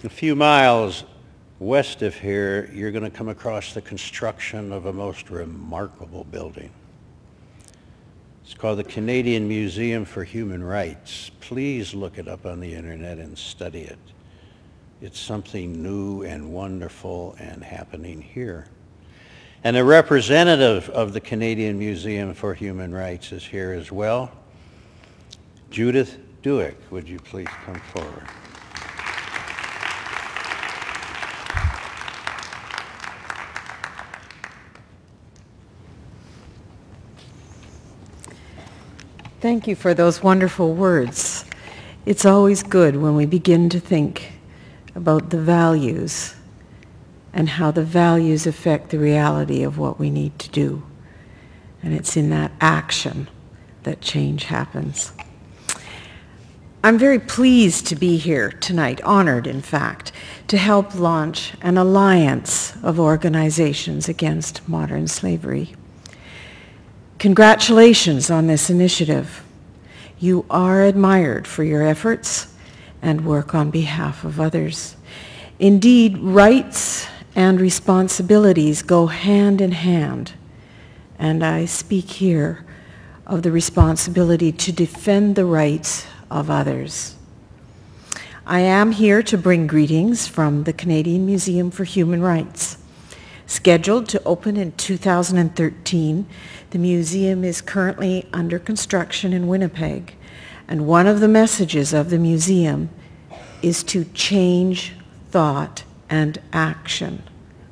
A few miles west of here, you're going to come across the construction of a most remarkable building. It's called the Canadian Museum for Human Rights. Please look it up on the internet and study it. It's something new and wonderful and happening here. And a representative of the Canadian Museum for Human Rights is here as well. Judith Dueck, would you please come forward? Thank you for those wonderful words. It's always good when we begin to think about the values and how the values affect the reality of what we need to do. And it's in that action that change happens. I'm very pleased to be here tonight, honored in fact, to help launch an alliance of organizations against modern slavery. Congratulations on this initiative. You are admired for your efforts and work on behalf of others. Indeed, rights and responsibilities go hand in hand, and I speak here of the responsibility to defend the rights of others. I am here to bring greetings from the Canadian Museum for Human Rights. Scheduled to open in 2013, the museum is currently under construction in Winnipeg, and one of the messages of the museum is to change thought and action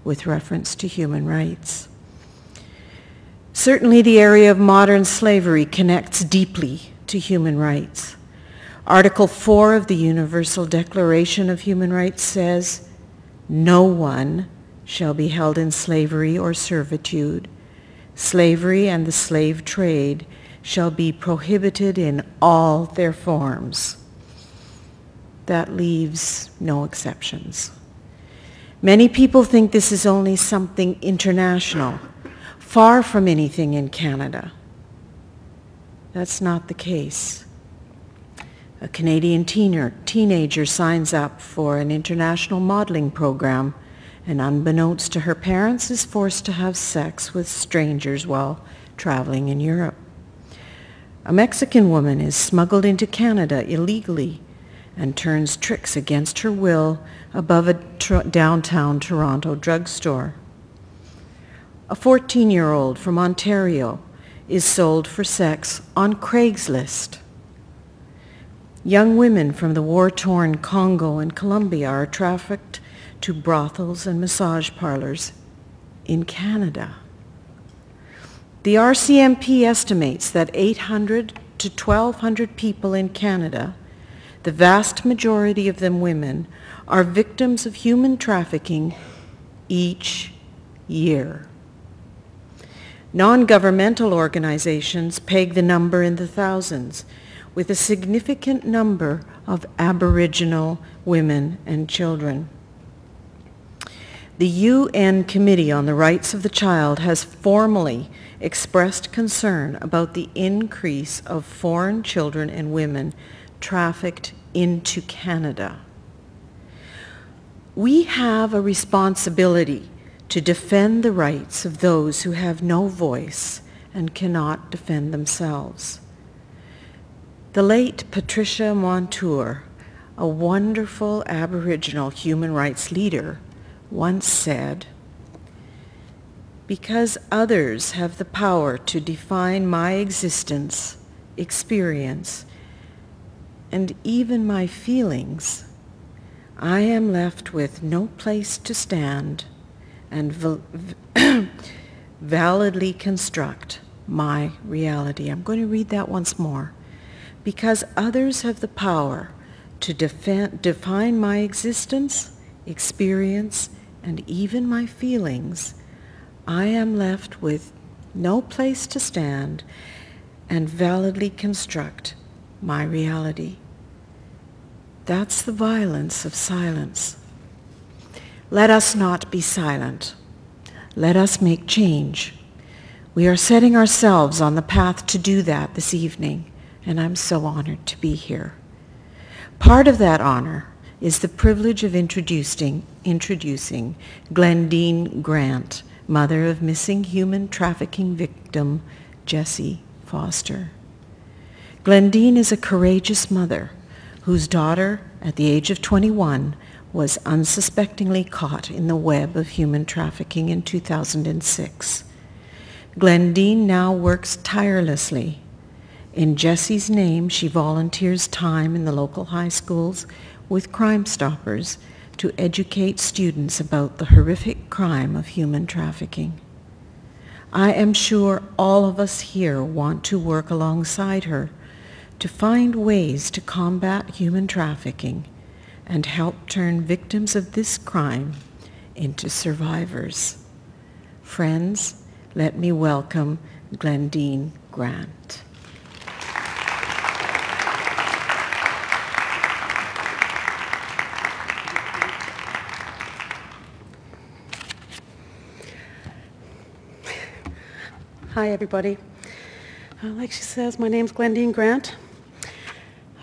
with reference to human rights. Certainly the area of modern slavery connects deeply to human rights. Article 4 of the Universal Declaration of Human Rights says, "No one shall be held in slavery or servitude. Slavery and the slave trade shall be prohibited in all their forms." That leaves no exceptions. Many people think this is only something international, far from anything in Canada. That's not the case. A Canadian teenager signs up for an international modeling program and unbeknownst to her parents is forced to have sex with strangers while traveling in Europe. A Mexican woman is smuggled into Canada illegally and turns tricks against her will above a downtown Toronto drugstore. A 14-year-old from Ontario is sold for sex on Craigslist. Young women from the war-torn Congo and Colombia are trafficked to brothels and massage parlors in Canada. The RCMP estimates that 800 to 1,200 people in Canada, the vast majority of them women, are victims of human trafficking each year. Non-governmental organizations peg the number in the thousands, with a significant number of Aboriginal women and children. The UN Committee on the Rights of the Child has formally expressed concern about the increase of foreign children and women trafficked into Canada. We have a responsibility to defend the rights of those who have no voice and cannot defend themselves. The late Patricia Montour, a wonderful Aboriginal human rights leader, once said, "Because others have the power to define my existence, experience, and even my feelings, I am left with no place to stand and validly construct my reality." I'm going to read that once more. "Because others have the power to define my existence, experience, and even my feelings, I am left with no place to stand and validly construct my reality." That's the violence of silence. Let us not be silent. Let us make change. We are setting ourselves on the path to do that this evening, and I'm so honored to be here. Part of that honor is the privilege of introducing Glendene Grant, mother of missing human trafficking victim Jessie Foster. Glendene is a courageous mother whose daughter, at the age of 21, was unsuspectingly caught in the web of human trafficking in 2006. Glendene now works tirelessly. In Jessie's name, she volunteers time in the local high schools with Crime Stoppers to educate students about the horrific crime of human trafficking. I am sure all of us here want to work alongside her to find ways to combat human trafficking and help turn victims of this crime into survivors. Friends, let me welcome Glendene Grant. Hi, everybody. Like she says, my name's Glendene Grant.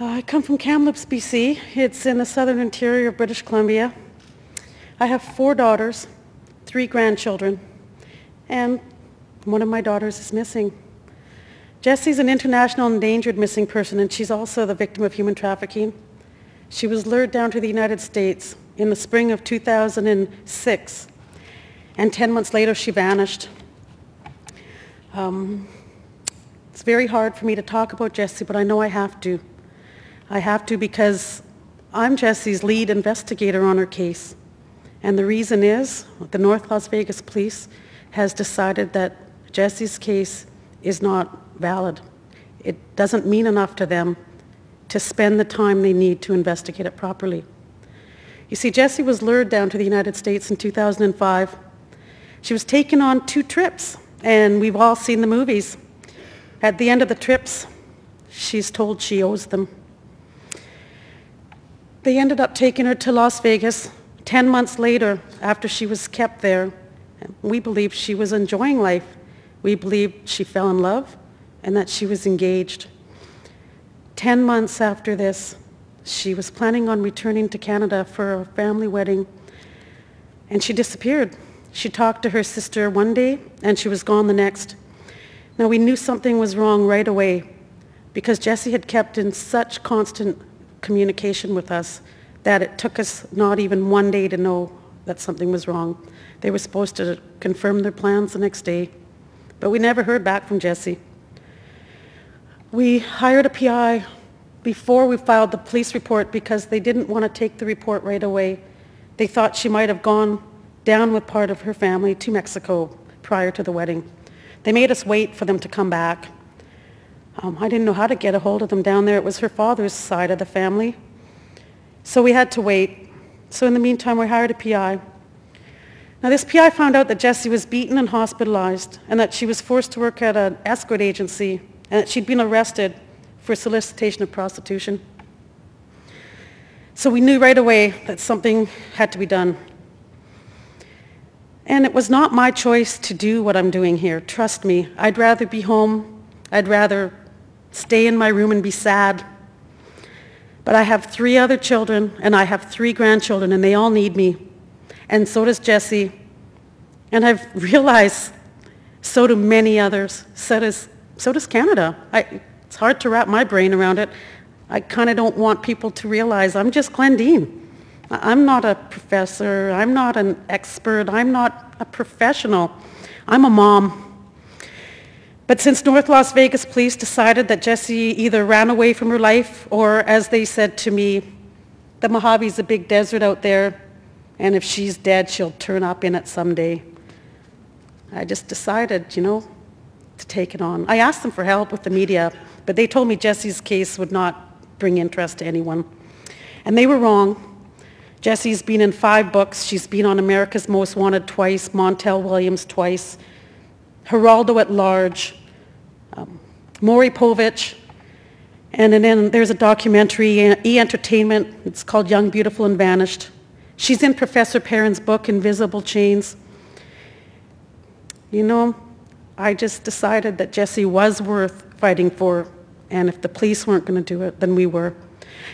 I come from Kamloops, BC. It's in the southern interior of British Columbia. I have 4 daughters, 3 grandchildren, and one of my daughters is missing. Jessie's an international endangered missing person, and she's also the victim of human trafficking. She was lured down to the United States in the spring of 2006, and 10 months later she vanished. It's very hard for me to talk about Jessie, but I know I have to. I have to because I'm Jessie's lead investigator on her case. And the reason is the North Las Vegas Police has decided that Jessie's case is not valid. It doesn't mean enough to them to spend the time they need to investigate it properly. You see, Jessie was lured down to the United States in 2005. She was taken on 2 trips, and we've all seen the movies. At the end of the trips, she's told she owes them. They ended up taking her to Las Vegas 10 months later after she was kept there. We believe she was enjoying life. We believe she fell in love and that she was engaged. 10 months after this, she was planning on returning to Canada for a family wedding, and she disappeared. She talked to her sister one day, and she was gone the next. Now, we knew something was wrong right away because Jessie had kept in such constant communication with us that it took us not even one day to know that something was wrong. They were supposed to confirm their plans the next day, but we never heard back from Jessie. We hired a PI before we filed the police report because they didn't want to take the report right away. They thought she might have gone down with part of her family to Mexico prior to the wedding. They made us wait for them to come back. I didn't know how to get a hold of them down there. It was her father's side of the family. So we had to wait. So in the meantime, we hired a PI. Now this PI found out that Jessie was beaten and hospitalized, and that she was forced to work at an escort agency, and that she'd been arrested for solicitation of prostitution. So we knew right away that something had to be done. And it was not my choice to do what I'm doing here. Trust me, I'd rather be home. I'd rather stay in my room and be sad. But I have 3 other children, and I have 3 grandchildren, and they all need me. And so does Jessie. And I've realized so do many others. So does Canada. It's hard to wrap my brain around it. I kind of don't want people to realize I'm just Glendene. I'm not a professor. I'm not an expert. I'm not a professional. I'm a mom. But since North Las Vegas Police decided that Jessie either ran away from her life or, as they said to me, the Mojave's a big desert out there, and if she's dead, she'll turn up in it someday, I just decided, to take it on. I asked them for help with the media, but they told me Jessie's case would not bring interest to anyone. And they were wrong. Jessie's been in 5 books. She's been on America's Most Wanted twice, Montel Williams twice, Geraldo at Large, Maury Povich, and then there's a documentary, E! Entertainment. It's called Young, Beautiful, and Vanished. She's in Professor Perrin's book, Invisible Chains. I just decided that Jessie was worth fighting for, and if the police weren't going to do it, then we were.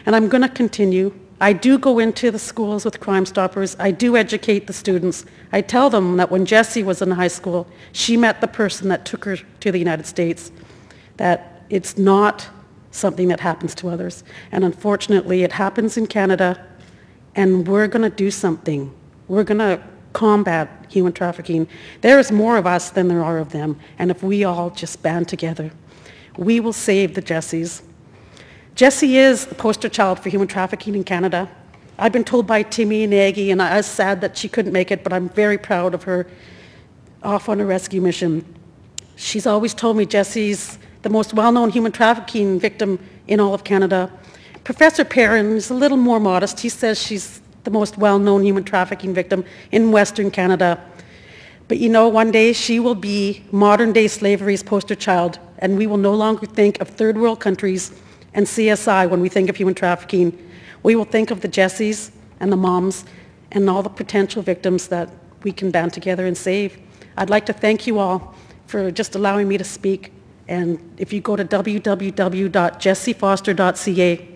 And I'm going to continue. I do go into the schools with Crime Stoppers. I do educate the students. I tell them that when Jessie was in high school, she met the person that took her to the United States, that it's not something that happens to others. And unfortunately, it happens in Canada, and we're going to do something. We're going to combat human trafficking. There is more of us than there are of them, and if we all just band together, we will save the Jessies. Jessie is the poster child for human trafficking in Canada. I've been told by Timmy and Aggie, and I was sad that she couldn't make it, but I'm very proud of her off on a rescue mission. She's always told me Jessie's the most well-known human trafficking victim in all of Canada. Professor Perrin is a little more modest. He says she's the most well-known human trafficking victim in Western Canada. But you know, one day she will be modern-day slavery's poster child, and we will no longer think of third world countries and CSI when we think of human trafficking. We will think of the Jessies and the moms and all the potential victims that we can band together and save. I'd like to thank you all for just allowing me to speak. And if you go to www.jessiefoster.ca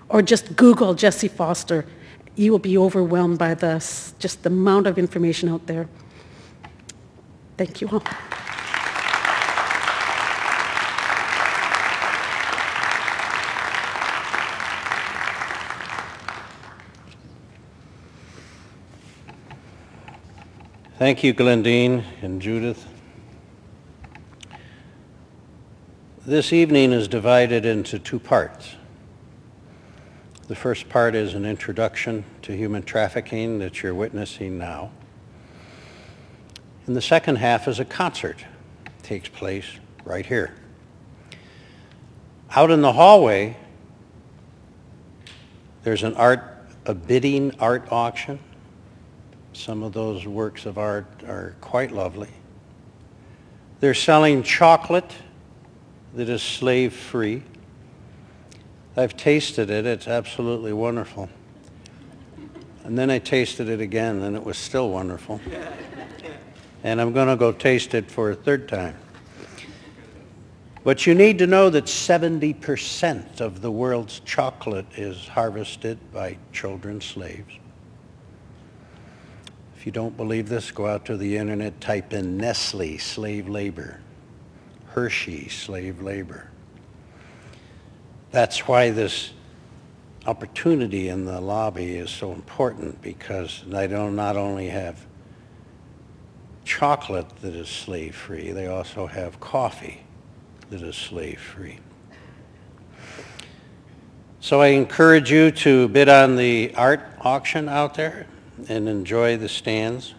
or just Google Jessie Foster, you will be overwhelmed by just the amount of information out there. Thank you all. Thank you, Glendene and Judith. This evening is divided into two parts. The first part is an introduction to human trafficking that you're witnessing now. And the second half is a concert. It takes place right here. Out in the hallway, there's a bidding art auction. Some of those works of art are quite lovely. They're selling chocolate that is slave-free. I've tasted it. It's absolutely wonderful. And then I tasted it again, and it was still wonderful. And I'm going to go taste it for a third time. But you need to know that 70% of the world's chocolate is harvested by children slaves. If you don't believe this, go out to the internet, type in Nestle, slave labor, Hershey, slave labor. That's why this opportunity in the lobby is so important, because they not only have chocolate that is slave-free, they also have coffee that is slave-free. So I encourage you to bid on the art auction out there and enjoy the stands,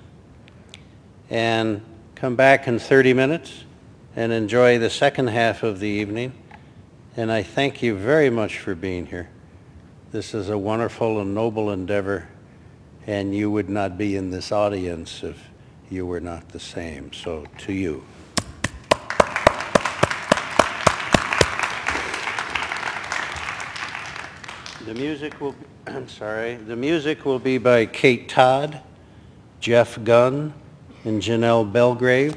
and come back in 30 minutes and enjoy the second half of the evening. And I thank you very much for being here. This is a wonderful and noble endeavor, and you would not be in this audience if you were not the same. So to you. The music will, the music will be by Kate Todd, Jeff Gunn, and Janelle Belgrave.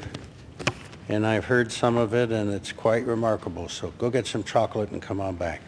And I've heard some of it, and it's quite remarkable. So go get some chocolate and come on back.